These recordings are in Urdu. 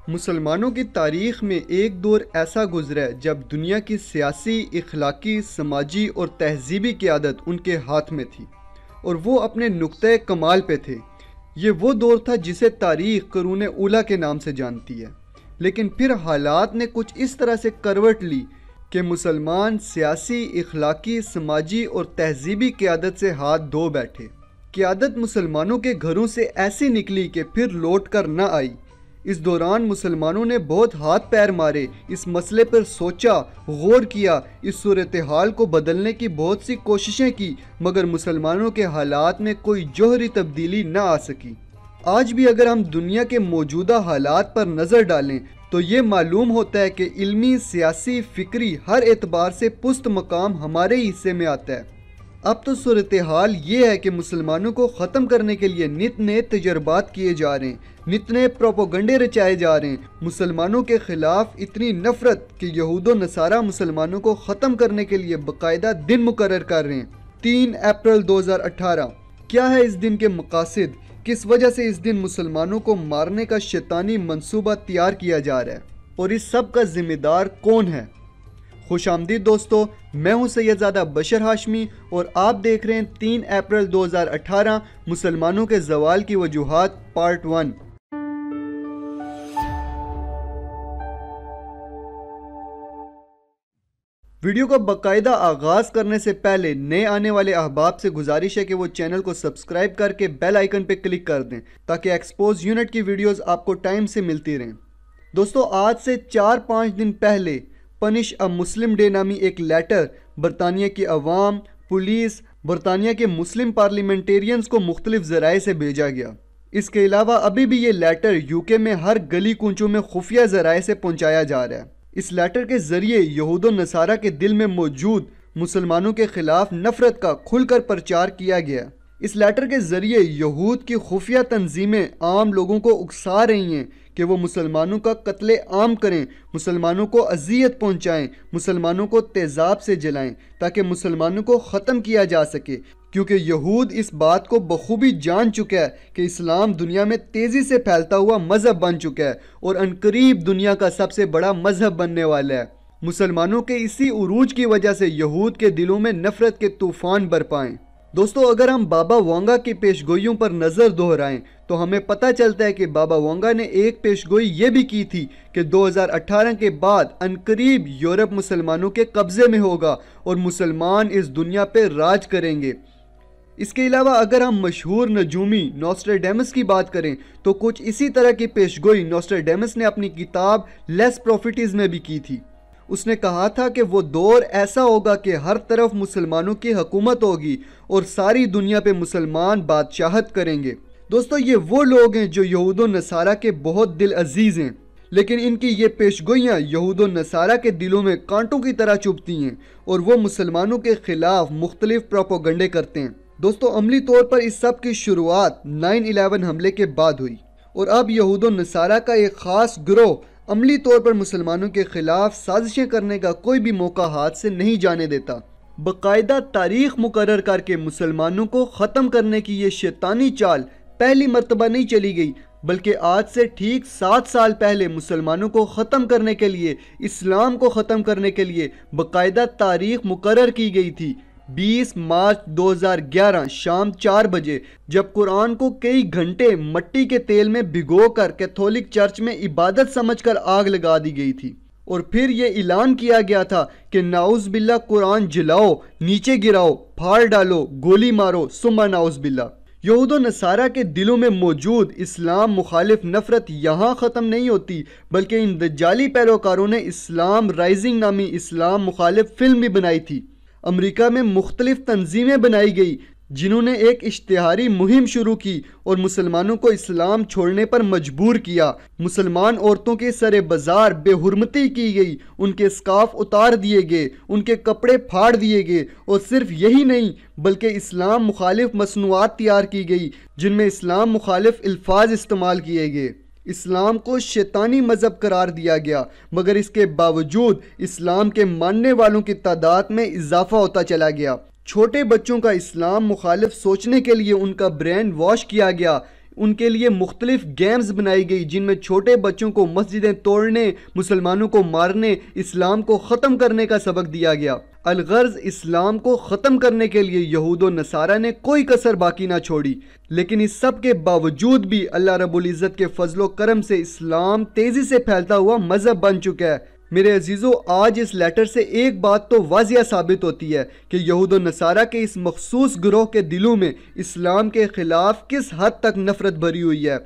مسلمانوں کی تاریخ میں ایک دور ایسا گزرا ہے جب دنیا کی سیاسی، اخلاقی، سماجی اور تہذیبی قیادت ان کے ہاتھ میں تھی اور وہ اپنے نقطۂ کمال پہ تھے۔ یہ وہ دور تھا جسے تاریخ قرون اولیٰ کے نام سے جانتی ہے، لیکن پھر حالات نے کچھ اس طرح سے کروٹ لی کہ مسلمان سیاسی، اخلاقی، سماجی اور تہذیبی قیادت سے ہاتھ دھو بیٹھے۔ قیادت مسلمانوں کے گھروں سے ایسی نکلی کہ پھر لوٹ کر نہ آئی۔ اس دوران مسلمانوں نے بہت ہاتھ پیر مارے، اس مسئلے پر سوچا، غور کیا، اس صورتحال کو بدلنے کی بہت سی کوششیں کی، مگر مسلمانوں کے حالات میں کوئی جوہری تبدیلی نہ آ سکی۔ آج بھی اگر ہم دنیا کے موجودہ حالات پر نظر ڈالیں تو یہ معلوم ہوتا ہے کہ علمی، سیاسی، فکری ہر اعتبار سے پست مقام ہمارے ہی حصے میں آتا ہے۔ اب تو صورتحال یہ ہے کہ مسلمانوں کو ختم کرنے کے لیے نت نئے تجربات کیے جا رہے ہیں، نت نئے پروپیگنڈے رچائے جا رہے ہیں۔ مسلمانوں کے خلاف اتنی نفرت کہ یہود و نصارہ مسلمانوں کو ختم کرنے کے لیے باقاعدہ دن مقرر کر رہے ہیں۔ 3 اپریل 2018۔ کیا ہے اس دن کے مقاصد؟ کس وجہ سے اس دن مسلمانوں کو مارنے کا شیطانی منصوبہ تیار کیا جا رہا ہے؟ اور اس سب کا ذمہ دار کون ہے؟ خوش آمدید دوستو، میں ہوں سید زادہ بشر ہاشمی اور آپ دیکھ رہے ہیں 3 اپریل 2018 مسلمانوں کے زوال کی وجوہات پارٹ 1۔ ویڈیو کا باقاعدہ آغاز کرنے سے پہلے نئے آنے والے احباب سے گزارش ہے کہ وہ چینل کو سبسکرائب کر کے بیل آئیکن پہ کلک کر دیں تاکہ ایکسپوز یونٹ کی ویڈیوز آپ کو ٹائم سے ملتی رہیں۔ دوستو، آج سے 4-5 دن پہلے پنش اے مسلم ڈے نامی ایک لیٹر برطانیہ کی عوام، پولیس، برطانیہ کے مسلم پارلیمنٹیرینز کو مختلف ذرائع سے بھیجا گیا۔ اس کے علاوہ ابھی بھی یہ لیٹر UK میں ہر گلی کوچوں میں خفیہ ذرائع سے پہنچایا جا رہا ہے۔ اس لیٹر کے ذریعے یہود و نصارہ کے دل میں موجود مسلمانوں کے خلاف نفرت کا کھل کر پرچار کیا گیا۔ اس لیٹر کے ذریعے یہود کی خفیہ تنظیمیں عام لوگوں کو اکسا رہی ہیں کہ وہ مسلمانوں کا قتل عام کریں، مسلمانوں کو اذیت پہنچائیں، مسلمانوں کو تیزاب سے جلائیں تاکہ مسلمانوں کو ختم کیا جا سکے، کیونکہ یہود اس بات کو بخوبی جان چکا ہے کہ اسلام دنیا میں تیزی سے پھیلتا ہوا مذہب بن چکا ہے اور عنقریب دنیا کا سب سے بڑا مذہب بننے والا ہے۔ مسلمانوں کے اسی عروج کی وجہ سے یہود کے دلوں میں نفرت کے طوفان برپائیں۔ دوستو، اگر ہم بابا وانگا کی پیشگوئیوں پر نظر دہرائیں تو ہمیں پتہ چلتا ہے کہ بابا وانگا نے ایک پیشگوئی یہ بھی کی تھی کہ 2018 کے بعد عنقریب یورپ مسلمانوں کے قبضے میں ہوگا اور مسلمان اس دنیا پہ راج کریں گے۔ اس کے علاوہ اگر ہم مشہور نجومی نوسٹراڈیمس کی بات کریں تو کچھ اسی طرح کی پیشگوئی نوسٹراڈیمس نے اپنی کتاب لیس پروفیٹیز میں بھی کی تھی۔ اس نے کہا تھا کہ وہ دور ایسا ہوگا کہ ہر طرف مسلمانوں کی حکومت ہوگی اور ساری دنیا پہ مسلمان بادشاہت کریں گے۔ دوستو، یہ وہ لوگ ہیں جو یہود و نصارہ کے بہت دل عزیز ہیں، لیکن ان کی یہ پیشگوئیاں یہود و نصارہ کے دلوں میں کانٹوں کی طرح چبھتی ہیں اور وہ مسلمانوں کے خلاف مختلف پروپیگنڈے کرتے ہیں۔ دوستو، عملی طور پر اس سب کی شروعات 9/11 حملے کے بعد ہوئی اور اب یہود و نصارہ کا ایک خاص گروہ عملی طور پر مسلمانوں کے خلاف سازشیں کرنے کا کوئی بھی موقع ہاتھ سے نہیں جانے دیتا۔ باقاعدہ تاریخ مقرر کر کے مسلمانوں کو ختم کرنے کی یہ شیطانی چال پہلی مرتبہ نہیں چلی گئی، بلکہ آج سے ٹھیک 7 سال پہلے مسلمانوں کو ختم کرنے کے لیے، اسلام کو ختم کرنے کے لیے باقاعدہ تاریخ مقرر کی گئی تھی۔ 20 مارچ 2011 شام 4 بجے جب قرآن کو کئی گھنٹے مٹی کے تیل میں بھگو کر کیتھولک چرچ میں عبادت سمجھ کر آگ لگا دی گئی تھی، اور پھر یہ اعلان کیا گیا تھا کہ نعوذ باللہ قرآن جلاؤ، نیچے گراؤ، پھاڑ ڈالو، گولی مارو، ثم نعوذ باللہ۔ یہود و نصارہ کے دلوں میں موجود اسلام مخالف نفرت یہاں ختم نہیں ہوتی، بلکہ ان دجالی پیروکاروں نے اسلام رائزنگ نامی اسلام مخالف فلم بھی بنائی تھی۔ امریکہ میں مختلف تنظیمیں بنائی گئی جنہوں نے ایک اشتہاری مہم شروع کی اور مسلمانوں کو اسلام چھوڑنے پر مجبور کیا۔ مسلمان عورتوں کے سر بازار بے حرمتی کی گئی، ان کے اسکارف اتار دیے گئے، ان کے کپڑے پھاڑ دیے گئے، اور صرف یہی نہیں بلکہ اسلام مخالف مصنوعات تیار کی گئی جن میں اسلام مخالف الفاظ استعمال کیے گئے۔ اسلام کو شیطانی مذہب قرار دیا گیا، مگر اس کے باوجود اسلام کے ماننے والوں کی تعداد میں اضافہ ہوتا چلا گیا۔ چھوٹے بچوں کا اسلام مخالف سوچنے کے لیے ان کا برین واش کیا گیا، ان کے لیے مختلف گیمز بنائی گئی جن میں چھوٹے بچوں کو مسجدیں توڑنے، مسلمانوں کو مارنے، اسلام کو ختم کرنے کا سبق دیا گیا۔ الغرض اسلام کو ختم کرنے کے لیے یہود و نصارہ نے کوئی کسر باقی نہ چھوڑی، لیکن اس سب کے باوجود بھی اللہ رب العزت کے فضل و کرم سے اسلام تیزی سے پھیلتا ہوا مذہب بن چکا ہے۔ میرے عزیزو، آج اس لیٹر سے ایک بات تو واضح ثابت ہوتی ہے کہ یہود و نصارہ کے اس مخصوص گروہ کے دلوں میں اسلام کے خلاف کس حد تک نفرت بھری ہوئی ہے۔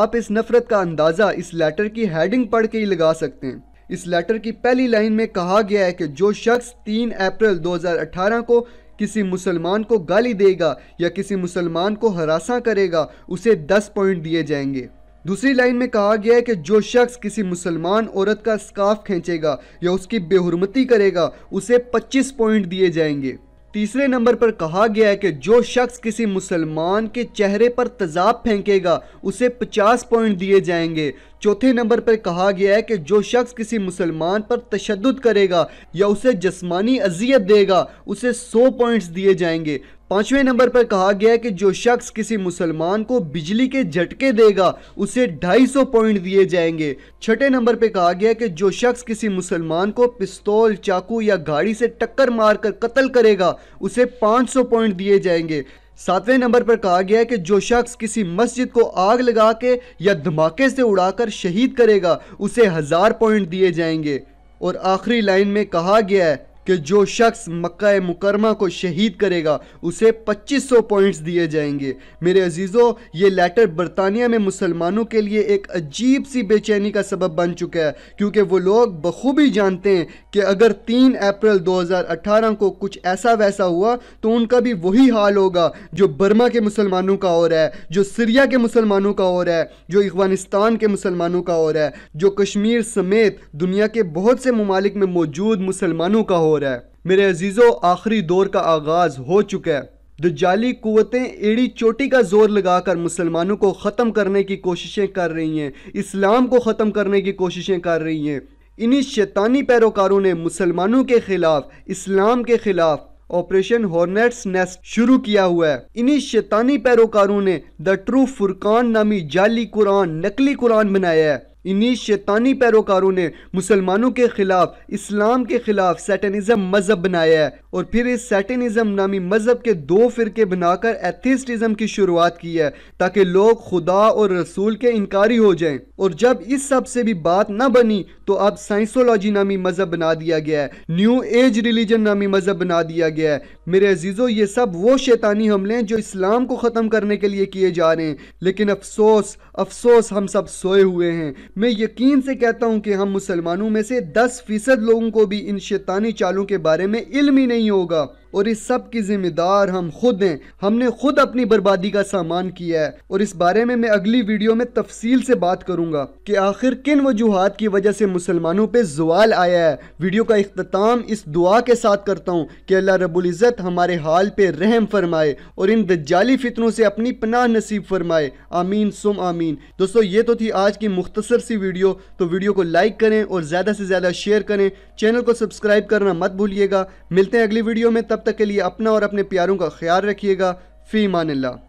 آپ اس نفرت کا اندازہ اس لیٹر کی ہیڈنگ پڑھ کے ہی لگا سکتے ہیں۔ اس لیٹر کی پہلی لائن میں کہا گیا ہے کہ جو شخص 3 اپریل 2018 کو کسی مسلمان کو گالی دے گا یا کسی مسلمان کو ہراساں کرے گا اسے 10 پوائنٹ دیے جائیں گے۔ دوسری لائن میں کہا گیا ہے کہ جو شخص کسی مسلمان عورت کا اسکارف کھینچے گا یا اس کی بے حرمتی کرے گا اسے 25 پوائنٹ دیے جائیں گے۔ تیسرے نمبر پر کہا گیا ہے کہ جو شخص کسی مسلمان کے چہرے پر تیزاب پھینکے گا اسے 50 پوائنٹ دیے جائیں گے۔ چوتھے نمبر پر کہا گیا ہے کہ جو شخص کسی مسلمان پر تشدد کرے گا یا اسے جسمانی اذیت دے گا اسے 100 پوائنٹس دیے جائیں گے۔ پانچویں نمبر پر کہا گیا ہے کہ جو شخص کسی مسلمان کو بجلی کے جھٹکے دے گا اسے 250 پوائنٹ دیے جائیں گے۔ چھٹے نمبر پہ کہا گیا ہے کہ جو شخص کسی مسلمان کو پستول، چاقو یا گاڑی سے ٹکر مار کر قتل کرے گا اسے 500 پوائنٹ دیے جائیں گے۔ ساتویں نمبر پر کہا گیا ہے کہ جو شخص کسی مسجد کو آگ لگا کے یا دھماکے سے اڑا کر شہید کرے گا اسے 1000 پوائنٹ دیے جائیں گے۔ اور آخری لائن میں کہا گیا ہے کہ جو شخص مکہ مکرمہ کو شہید کرے گا اسے 2500 پوائنٹس دیے جائیں گے۔ میرے عزیزو، یہ لیٹر برطانیہ میں مسلمانوں کے لیے ایک عجیب سی بے چینی کا سبب بن چکا ہے، کیونکہ وہ لوگ بخوبی جانتے ہیں کہ اگر 3 اپریل 2018 کو کچھ ایسا ویسا ہوا تو ان کا بھی وہی حال ہوگا جو برما کے مسلمانوں کا ہو رہا ہے، جو سیریا کے مسلمانوں کا ہو رہا ہے، جو افغانستان کے مسلمانوں کا ہو رہا ہے، جو کشمیر سمیت دنیا کے بہت سے ممالک میں موجود مسلمانوں کا ہو رہا ہے۔ میرے عزیزو، آخری دور کا آغاز ہو چکا ہے۔ دجالی قوتیں ایڑی چوٹی کا زور لگا کر مسلمانوں کو ختم کرنے کی کوششیں کر رہی ہیں، اسلام کو ختم کرنے کی کوششیں کر رہی ہیں۔ انہی شیطانی پیروکاروں نے مسلمانوں کے خلاف، اسلام کے خلاف آپریشن ہارنیٹس نیسٹ شروع کیا ہوا ہے۔ انہی شیطانی پیروکاروں نے دا ٹرو فرقان نامی جعلی قرآن، نقلی قرآن بنایا ہے۔ انہی شیطانی پیروکاروں نے مسلمانوں کے خلاف، اسلام کے خلاف سیٹنزم مذہب بنایا ہے، اور پھر اس سیٹنزم نامی مذہب کے 2 فرقے بنا کر ایتھیسٹزم کی شروعات کی ہے تاکہ لوگ خدا اور رسول کے انکاری ہو جائیں۔ اور جب اس سب سے بھی بات نہ بنی تو اب سائنسولوجی نامی مذہب بنا دیا گیا ہے، نیو ایج ریلیجن نامی مذہب بنا دیا گیا ہے۔ میرے عزیزو، یہ سب وہ شیطانی حملے ہیں جو اسلام کو ختم کرنے کے لیے کیے جا رہے ہیں، لیکن افسوس افسوس ہم سب سوئے ہوئے ہیں۔ میں یقین سے کہتا ہوں کہ ہم مسلمانوں میں سے 10% لوگوں کو بھی ان شیطانی چالوں کے بارے میں علم ہی نہیں ہوگا، اور اس سب کی ذمہ دار ہم خود ہیں۔ ہم نے خود اپنی بربادی کا سامان کیا ہے، اور اس بارے میں اگلی ویڈیو میں تفصیل سے بات کروں گا کہ آخر کن وجوہات کی وجہ سے مسلمانوں پہ زوال آیا ہے۔ ویڈیو کا اختتام اس دعا کے ساتھ کرتا ہوں کہ اللہ رب العزت ہمارے حال پہ رحم فرمائے اور ان دجالی فتنوں سے اپنی پناہ نصیب فرمائے، آمین ثم آمین۔ دوستو، یہ تو تھی آج کی مختصر سی ویڈیو، تو ویڈیو کو لائک کریں اور زیادہ سے زیادہ شیئر کریں، چینل کو سبسکرائب کرنا مت بھولیے گا۔ ملتے ہیں اگلی ویڈیو میں، تب تک کے لیے اپنا اور اپنے پیاروں کا خیال رکھیے گا۔ فی امان اللہ۔